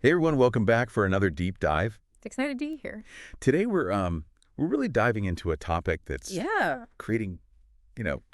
Hey everyone, welcome back for another deep dive. It's excited to be here. Today we're really diving into a topic that's Yeah. creating,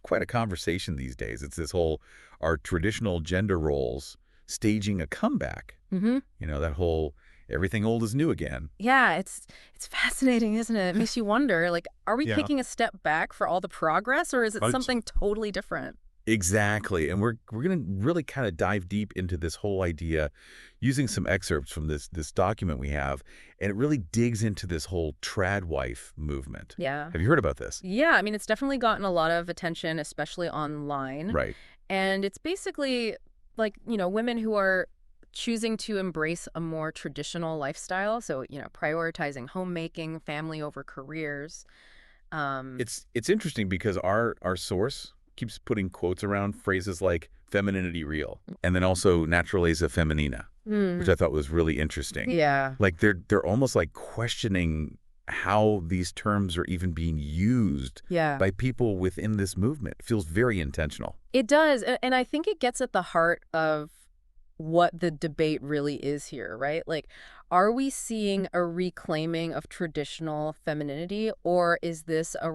quite a conversation these days. It's this whole our traditional gender roles staging a comeback. Mm-hmm. That whole everything old is new again. Yeah, it's fascinating, isn't it? It makes you wonder, like, are we Yeah. taking a step back for all the progress, or is it Right. something totally different? Exactly. And we're going to really kind of dive deep into this whole idea using some excerpts from this document we have, and it really digs into this whole trad wife movement. Yeah. Have you heard about this? Yeah, I mean, it's definitely gotten a lot of attention, especially online. Right. And it's basically like, women who are choosing to embrace a more traditional lifestyle. So, prioritizing homemaking, family over careers. Um, It's interesting because our source keeps putting quotes around phrases like femininity real and then also naturaleza femenina, which mm, I thought was really interesting. yeah. Like they're almost like questioning how these terms are even being used Yeah. by people within this movement. It feels very intentional. It does. And I think it gets at the heart of what the debate really is here, right? Like, are we seeing a reclaiming of traditional femininity, or is this a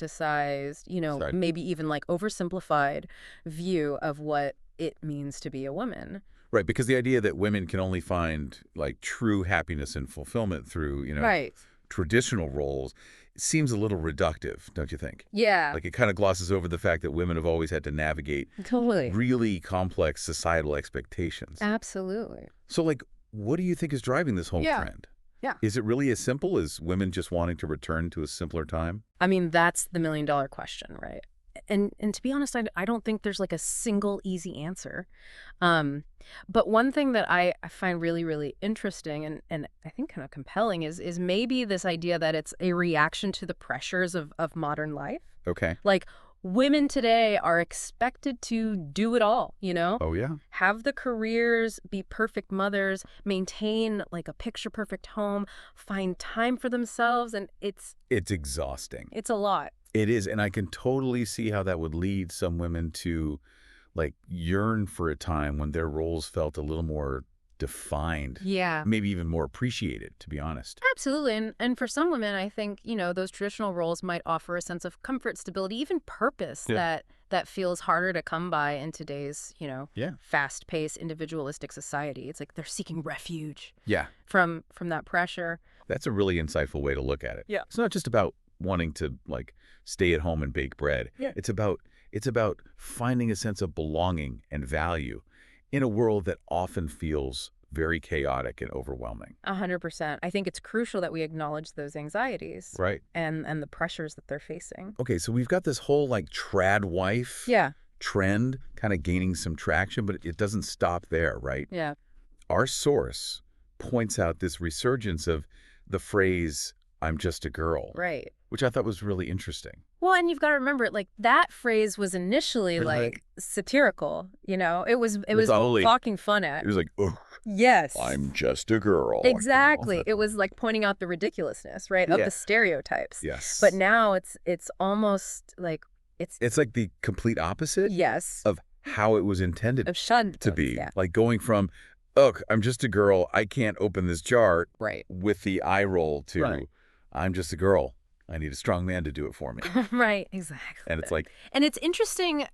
romanticized, Sorry. maybe even like oversimplified view of what it means to be a woman? Right, because the idea that women can only find like true happiness and fulfillment through, Right. traditional roles seems a little reductive, don't you think? Yeah, Like it kind of glosses over the fact that women have always had to navigate totally. really complex societal expectations. Absolutely. So, like, what do you think is driving this whole Yeah. trend? Yeah. Is it really as simple as women just wanting to return to a simpler time? I mean, that's the million-dollar question, right? And to be honest, I don't think there's like a single easy answer. Um, but one thing that I find really, really interesting and I think kind of compelling is maybe this idea that it's a reaction to the pressures of modern life. Okay. Like, women today are expected to do it all, Oh, yeah. have the careers, be perfect mothers, maintain like a picture perfect home, find time for themselves, and It's exhausting. it's a lot. It is. And I can totally see how that would lead some women to, like, yearn for a time when their roles felt a little more defined, Yeah. maybe even more appreciated, to be honest. Absolutely. And for some women, I think, those traditional roles might offer a sense of comfort, stability, even purpose Yeah. that feels harder to come by in today's, Yeah. fast-paced, individualistic society. It's like they're seeking refuge Yeah. from that pressure. That's a really insightful way to look at it. Yeah. It's not just about wanting to like stay at home and bake bread. Yeah. It's about finding a sense of belonging and value in a world that often feels very chaotic and overwhelming. 100%. I think it's crucial that we acknowledge those anxieties Right. and the pressures that they're facing. Okay, so we've got this whole like trad wife Yeah. trend kind of gaining some traction, but it doesn't stop there, right? Yeah. Our source points out this resurgence of the phrase, I'm just a girl, Right. which I thought was really interesting. Well, and you've got to remember, like, that phrase was initially Right. like satirical, It was Totally. poking fun at. It was like, oh, Yes. I'm just a girl. Exactly. It was like pointing out the ridiculousness, right, of Yeah. the stereotypes. Yes. But now it's almost like It's like the complete opposite yes, of how it was intended of shunned to tones, be. yeah. Like going from, oh, I'm just a girl, I can't open this jar, Right. with the eye roll to, Right. I'm just a girl, I need a strong man to do it for me. Right, exactly. And it's like, And it's interesting,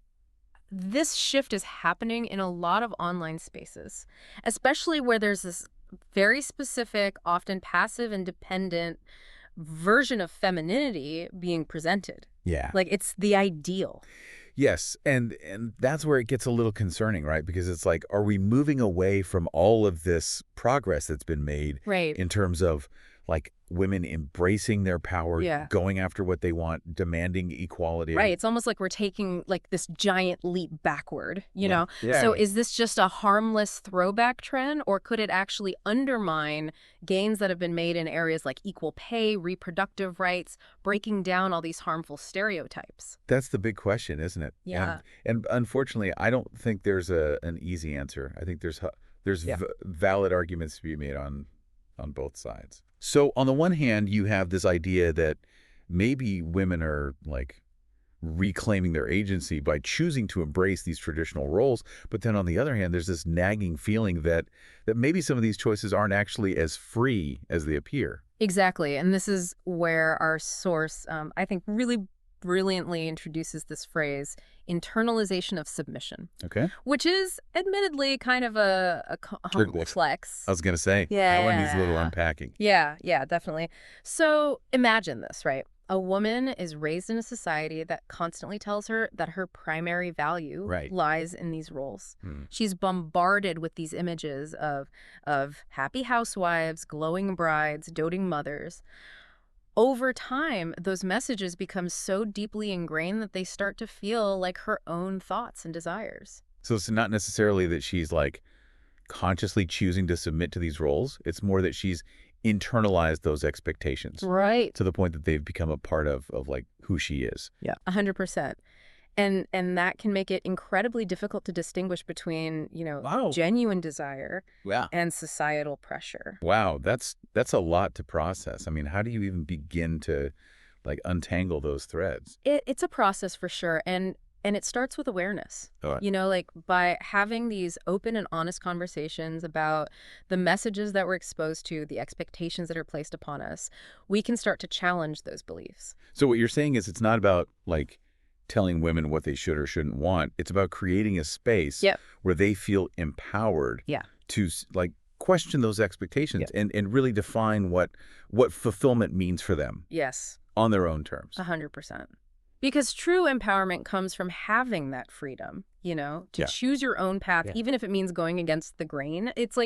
this shift is happening in a lot of online spaces, especially where there's this very specific, often passive and dependent version of femininity being presented. yeah. Like, it's the ideal. Yes, and that's where it gets a little concerning, right? Because it's like, are we moving away from all of this progress that's been made Right. in terms of like women embracing their power, Yeah. going after what they want, demanding equality? Right. It's almost like we're taking like this giant leap backward, you Yeah. know? Yeah. So is this just a harmless throwback trend, or could it actually undermine gains that have been made in areas like equal pay, reproductive rights, breaking down all these harmful stereotypes? That's the big question, isn't it? Yeah. And unfortunately, I don't think there's an easy answer. I think there's Yeah. valid arguments to be made on both sides. So on the one hand, you have this idea that maybe women are like reclaiming their agency by choosing to embrace these traditional roles. But then on the other hand, there's this nagging feeling that maybe some of these choices aren't actually as free as they appear. Exactly. And this is where our source, I think, really brilliantly introduces this phrase, internalization of submission, Okay. which is admittedly kind of a complex. I was going to say, that one needs a little unpacking. Yeah, definitely. So imagine this, right? A woman is raised in a society that constantly tells her that her primary value Right. lies in these roles. Hmm. She's bombarded with these images of happy housewives, glowing brides, doting mothers. Over time, those messages become so deeply ingrained that they start to feel like her own thoughts and desires. So it's not necessarily that she's like consciously choosing to submit to these roles. It's more that she's internalized those expectations Right. to the point that they've become a part of like who she is. Yeah. 100%. And that can make it incredibly difficult to distinguish between, Wow. genuine desire Yeah. and societal pressure. Wow, that's a lot to process. I mean, how do you even begin to like untangle those threads? It's a process for sure, and it starts with awareness. All right. Like by having these open and honest conversations about the messages that we're exposed to, the expectations that are placed upon us, we can start to challenge those beliefs. So what you're saying is it's not about like telling women what they should or shouldn't want. It's about creating a space Yep. where they feel empowered Yeah. to like question those expectations and really define what fulfillment means for them Yes. on their own terms. 100%. Because true empowerment comes from having that freedom, to Yeah. choose your own path, even if it means going against the grain. It's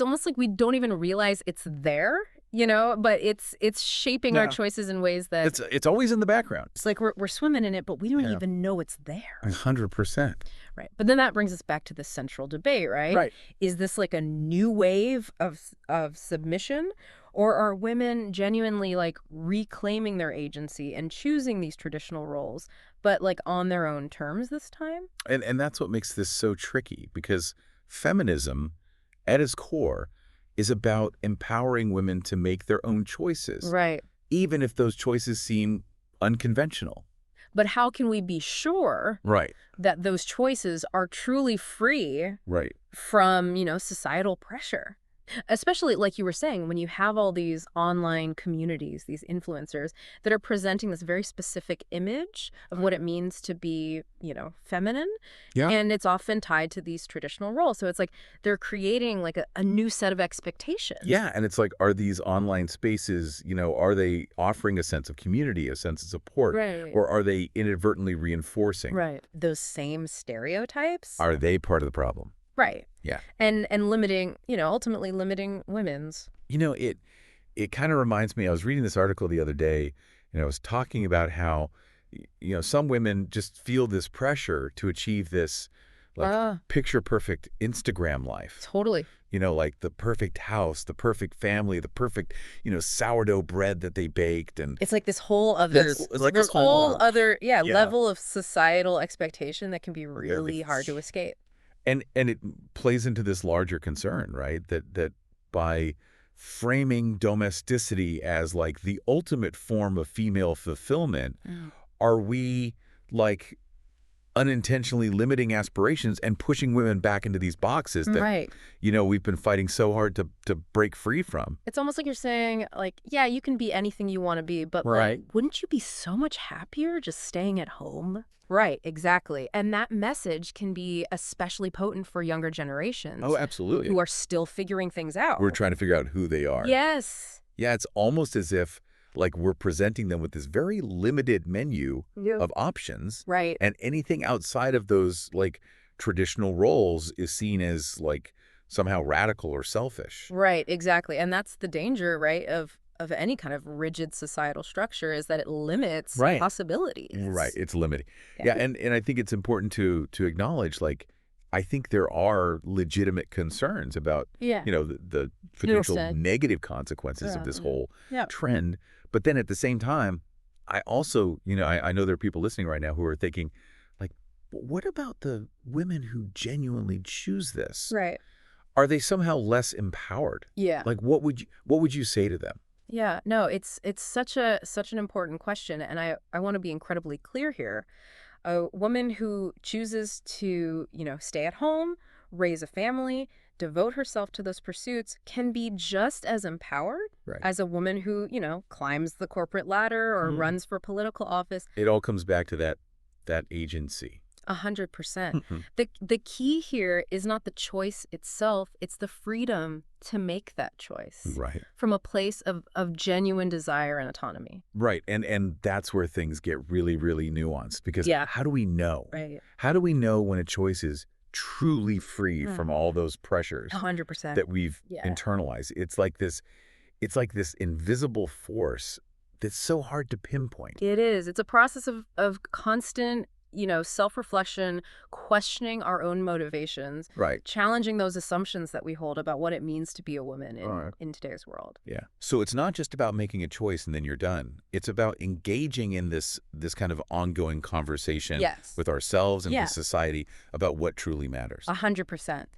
almost like we don't even realize it's there, but it's shaping our Yeah. choices in ways that It's always in the background. it's like we're swimming in it, but we don't Yeah. even know it's there. 100%. Right. But then that brings us back to the central debate, right? Right. Is this like a new wave of submission? Or are women genuinely like reclaiming their agency and choosing these traditional roles, but like on their own terms this time? And that's what makes this so tricky because feminism at its core is about empowering women to make their own choices, Right. even if those choices seem unconventional. But how can we be sure Right. that those choices are truly free Right. from, societal pressure? Especially, like you were saying, when you have all these online communities, these influencers that are presenting this very specific image of what it means to be, feminine. Yeah. And it's often tied to these traditional roles. So it's like they're creating like a new set of expectations. Yeah. And it's like, are these online spaces, are they offering a sense of community, a sense of support? Right. Or are they inadvertently reinforcing? Right. Those same stereotypes. Are they part of the problem? Right. Yeah. And limiting, ultimately limiting women's. It kind of reminds me, I was reading this article the other day, and I was talking about how, some women just feel this pressure to achieve this like picture perfect Instagram life. Totally. Like the perfect house, the perfect family, the perfect, sourdough bread that they baked. And It's like this whole other, it's like this whole other, Yeah. level of societal expectation that can be really hard to escape. And it plays into this larger concern, right? That by framing domesticity as like the ultimate form of female fulfillment, are we like unintentionally limiting aspirations and pushing women back into these boxes that, Right. we've been fighting so hard to break free from? It's almost like you're saying, like, yeah, you can be anything you want to be, but Right. like, wouldn't you be so much happier just staying at home? Right, exactly. And that message can be especially potent for younger generations Oh, absolutely. who are still figuring things out. We're trying to figure out who they are. Yes. Yeah, it's almost as if like we're presenting them with this very limited menu of options. Right. And anything outside of those like traditional roles is seen as like somehow radical or selfish. Right, exactly. And that's the danger, right, of any kind of rigid societal structure is that it limits Right. possibilities. Right. It's limiting. Yeah. Yeah. And I think it's important to acknowledge, like, I think there are legitimate concerns about, Yeah. the potential said. negative consequences of Yeah, this yeah. whole Yeah. trend. But then at the same time, I also, I know there are people listening right now who are thinking, like, what about the women who genuinely choose this? Right. Are they somehow less empowered? Yeah. Like, what would you say to them? Yeah, no, it's such an important question, and I want to be incredibly clear here. A woman who chooses to, stay at home, raise a family, devote herself to those pursuits can be just as empowered Right. as a woman who, climbs the corporate ladder or Mhm. runs for political office. It all comes back to that agency. 100%. Mhm. The key here is not the choice itself, it's the freedom to make that choice Right. from a place of genuine desire and autonomy. Right. And that's where things get really, really nuanced because Yeah. how do we know? Right. How do we know when a choice is truly free Mm. from all those pressures 100%. that we've Yeah. internalized? It's like this invisible force that's so hard to pinpoint. It is. It's a process of constant, self-reflection, questioning our own motivations, Right. challenging those assumptions that we hold about what it means to be a woman All right. in today's world. Yeah. So it's not just about making a choice and then you're done. It's about engaging in this kind of ongoing conversation Yes. with ourselves and Yeah. with society about what truly matters. 100%.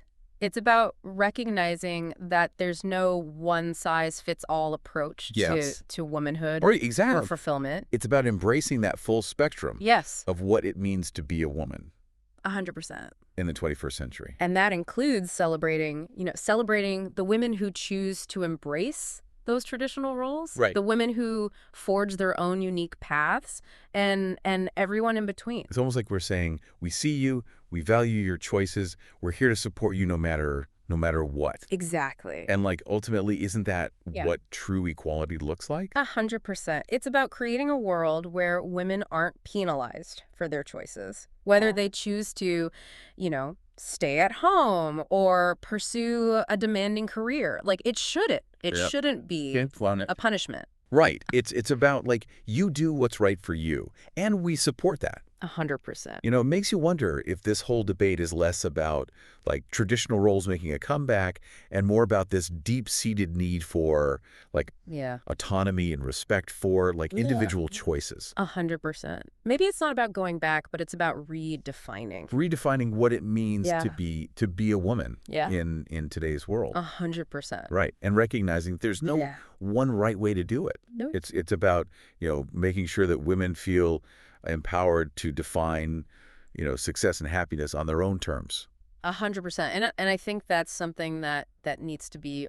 It's about recognizing that there's no one-size-fits-all approach Yes. to womanhood Or or exactly. fulfillment. It's about embracing that full spectrum Yes, of what it means to be a woman 100%. in the 21st century. And that includes celebrating the women who choose to embrace those traditional roles, Right. the women who forge their own unique paths, and everyone in between. It's almost like we're saying, we see you, we value your choices, we're here to support you no matter what. Exactly. And like ultimately, isn't that Yeah. what true equality looks like? 100%. It's about creating a world where women aren't penalized for their choices, whether they choose to, stay at home or pursue a demanding career. Like it shouldn't. It Yep. shouldn't be Can't flaunt it. a punishment. Right. It's about like you do what's right for you, and we support that. 100%. It makes you wonder if this whole debate is less about like traditional roles making a comeback and more about this deep-seated need for like Yeah. autonomy and respect for like Yeah. individual choices. 100%. Maybe it's not about going back, but it's about redefining. Redefining what it means Yeah. to be a woman Yeah. in today's world. 100%. Right. And recognizing there's no Yeah. one right way to do it. No. It's about, making sure that women feel empowered to define, success and happiness on their own terms. 100%. And I think that's something that needs to be,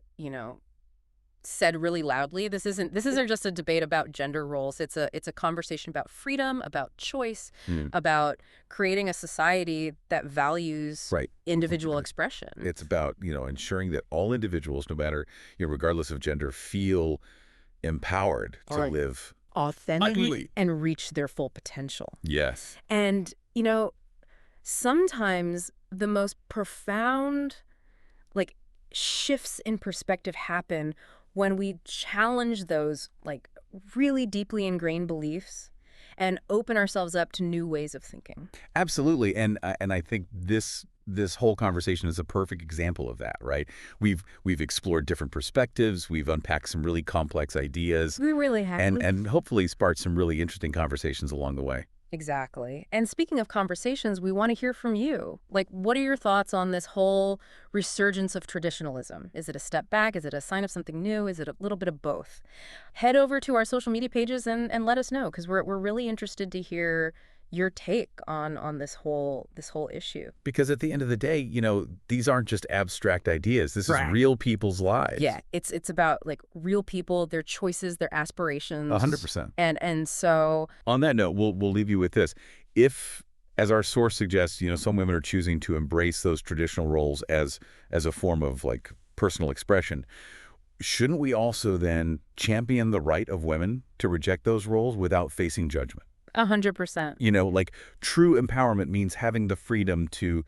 said really loudly. This isn't just a debate about gender roles. It's a conversation about freedom, about choice, Mm. about creating a society that values Right. individual expression. It's about, ensuring that all individuals, no matter, regardless of gender, feel empowered to Right. live Authentically and reach their full potential. Yes. And, sometimes the most profound, like, shifts in perspective happen when we challenge those, like, really deeply ingrained beliefs and open ourselves up to new ways of thinking. Absolutely. And I think this whole conversation is a perfect example of that, right? We've explored different perspectives, we've unpacked some really complex ideas, We really have. and hopefully sparked some really interesting conversations along the way. Exactly. And speaking of conversations, we want to hear from you. Like, what are your thoughts on this whole resurgence of traditionalism? Is it a step back? Is it a sign of something new? Is it a little bit of both? Head over to our social media pages and let us know, because we're really interested to hear your take on this whole issue. Because at the end of the day, these aren't just abstract ideas. This is Right. real people's lives. Yeah, it's about like real people, their choices, their aspirations. 100%. And so On that note, we'll leave you with this. If, as our source suggests, some women are choosing to embrace those traditional roles as a form of like personal expression, shouldn't we also then champion the right of women to reject those roles without facing judgment? 100%. Like true empowerment means having the freedom to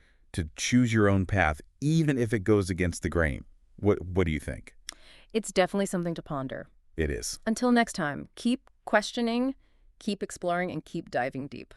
choose your own path, even if it goes against the grain. What do you think? It's definitely something to ponder. It is. Until next time, keep questioning, keep exploring, and keep diving deep.